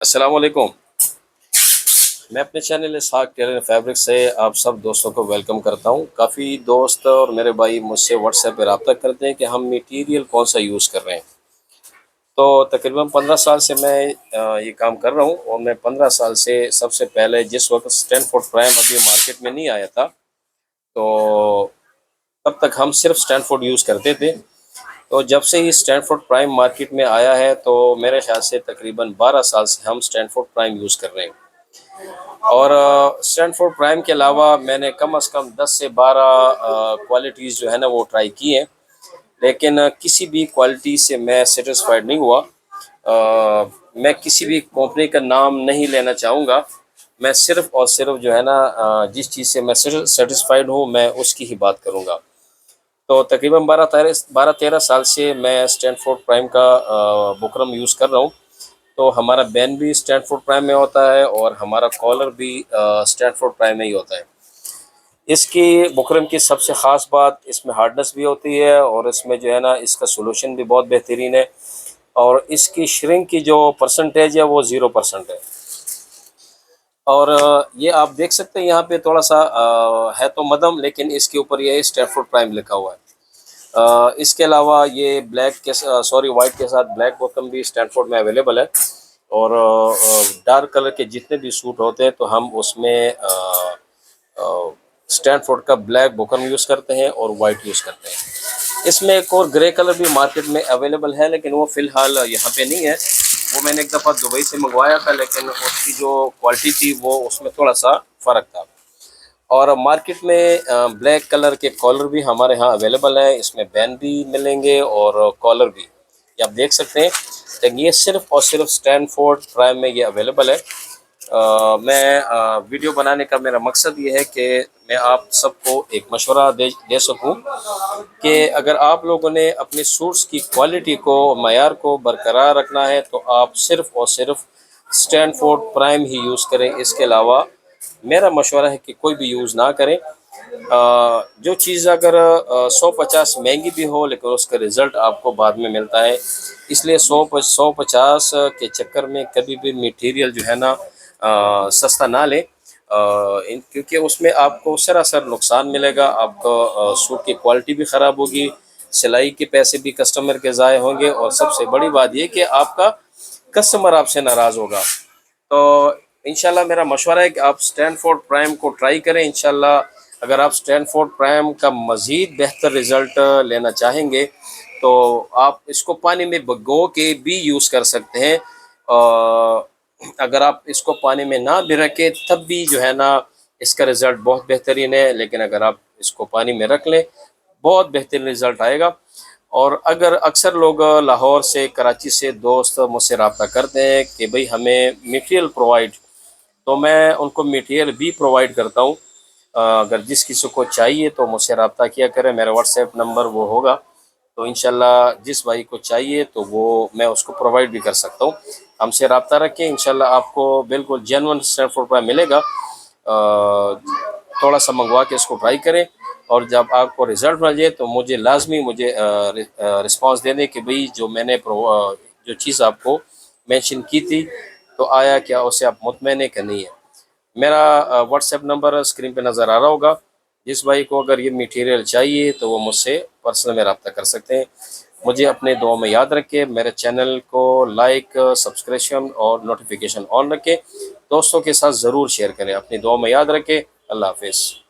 अस्सलाम वालेकुम। मैं अपने चैनल इसहाक टेलर फैब्रिक से आप सब दोस्तों को वेलकम करता हूं। काफ़ी दोस्त और मेरे भाई मुझसे व्हाट्सएप पे रब्ता करते हैं कि हम मटेरियल कौन सा यूज़ कर रहे हैं। तो तकरीबन 15 साल से मैं ये काम कर रहा हूं और मैं 15 साल से सबसे पहले जिस वक्त स्टैनफोर्ड प्राइम अभी मार्केट में नहीं आया था, तो तब तक हम सिर्फ स्टैनफोर्ड यूज़ करते थे। तो जब से ही स्टैनफोर्ड प्राइम मार्केट में आया है, तो मेरे ख्याल से तकरीबन 12 साल से हम स्टैनफोर्ड प्राइम यूज़ कर रहे हैं। और स्टैनफोर्ड प्राइम के अलावा मैंने कम से कम 10 से 12 क्वालिटीज़ जो है ना वो ट्राई की हैं, लेकिन किसी भी क्वालिटी से मैं सेटिस्फाइड नहीं हुआ। मैं किसी भी कंपनी का नाम नहीं लेना चाहूँगा। मैं सिर्फ़ और सिर्फ़ जो है ना जिस चीज़ से मैं सेटिस्फाइड हूँ मैं उसकी ही बात करूँगा। तो तकरीबन 12-13 साल से मैं स्टैनफोर्ड प्राइम का बुकरम यूज़ कर रहा हूँ। तो हमारा बैन भी स्टैनफोर्ड प्राइम में होता है और हमारा कॉलर भी स्टैनफोर्ड प्राइम में ही होता है। इसकी बुकरम की सबसे ख़ास बात इसमें हार्डनेस भी होती है और इसमें जो है ना इसका सोल्यूशन भी बहुत बेहतरीन है और इसकी श्रिंक की जो परसेंटेज है वो 0% है। और ये आप देख सकते हैं यहाँ पे थोड़ा सा है तो मदम, लेकिन इसके ऊपर ये स्टैनफोर्ड प्राइम लिखा हुआ है। इसके अलावा ये वाइट के साथ ब्लैक बॉटम भी स्टैनफोर्ड में अवेलेबल है। और डार्क कलर के जितने भी सूट होते हैं तो हम उसमें स्टैनफोर्ड का ब्लैक बॉटम यूज़ करते हैं और वाइट यूज़ करते हैं। इसमें एक और ग्रे कलर भी मार्केट में अवेलेबल है, लेकिन वो फ़िलहाल यहाँ पे नहीं है। वो मैंने एक दफ़ा दुबई से मंगवाया था, लेकिन उसकी जो क्वालिटी थी वो उसमें थोड़ा सा फ़र्क था। और मार्केट में ब्लैक कलर के कॉलर भी हमारे यहाँ अवेलेबल है। इसमें बैन भी मिलेंगे और कॉलर भी, ये आप देख सकते हैं। लेकिन ये सिर्फ और सिर्फ स्टैनफोर्ड प्राइम में ये अवेलेबल है। मैं वीडियो बनाने का मेरा मकसद ये है कि मैं आप सबको एक मशवरा दे सकूं कि अगर आप लोगों ने अपने सूट्स की क्वालिटी को, मयार को बरकरार रखना है, तो आप सिर्फ और सिर्फ स्टैनफोर्ड प्राइम ही यूज़ करें। इसके अलावा मेरा मशवरा है कि कोई भी यूज़ ना करें। जो चीज़ अगर 150 महंगी भी हो, लेकिन उसका रिज़ल्ट आपको बाद में मिलता है। इसलिए 150 के चक्कर में कभी भी मटेरियल जो है ना सस्ता ना लें, क्योंकि उसमें आपको सरासर नुकसान मिलेगा। आपको सूट की क्वालिटी भी ख़राब होगी, सिलाई के पैसे भी कस्टमर के ज़ाय होंगे और सबसे बड़ी बात ये कि आपका कस्टमर आपसे नाराज़ होगा। तो इंशाल्लाह मेरा मशवरा है कि आप स्टैनफोर्ड प्राइम को ट्राई करें। इंशाल्लाह अगर आप स्टैनफोर्ड प्राइम का मज़ीद बेहतर रिज़ल्ट लेना चाहेंगे, तो आप इसको पानी में भिगो के भी यूज़ कर सकते हैं। अगर आप इसको पानी में ना भी रखें तब भी जो है ना इसका रिज़ल्ट बहुत बेहतरीन है, लेकिन अगर आप इसको पानी में रख लें बहुत बेहतरीन रिज़ल्ट आएगा। और अगर अक्सर लोग लाहौर से, कराची से दोस्त मुझसे रब्ता करते हैं कि भाई हमें मटेरियल प्रोवाइड, तो मैं उनको मटेरियल भी प्रोवाइड करता हूँ। अगर जिस किसी को चाहिए तो मुझसे रब्ता किया करें, मेरा व्हाट्सएप नंबर वो होगा। तो इंशाल्लाह जिस भाई को चाहिए तो वो मैं उसको प्रोवाइड भी कर सकता हूँ। हमसे रब्ता रखें, इंशाल्लाह आपको बिल्कुल जेन्युइन ₹100 मिलेगा। थोड़ा सा मंगवा के इसको ट्राई करें और जब आपको रिज़ल्ट मिल जाए तो मुझे लाजमी रिस्पांस दे दें कि भाई जो चीज़ आपको मेंशन की थी तो आया क्या, उससे आप मुतमईन है कि नहीं है। मेरा व्हाट्सएप नंबर स्क्रीन पे नज़र आ रहा होगा। जिस भाई को अगर ये मटेरियल चाहिए तो वो मुझसे पर्सनल में रब्ता कर सकते हैं। मुझे अपने दुआ में याद रखें, मेरे चैनल को लाइक, सब्सक्रिप्शन और नोटिफिकेशन ऑन रखें। दोस्तों के साथ ज़रूर शेयर करें। अपनी दुआ में याद रखें। अल्लाह हाफिज़।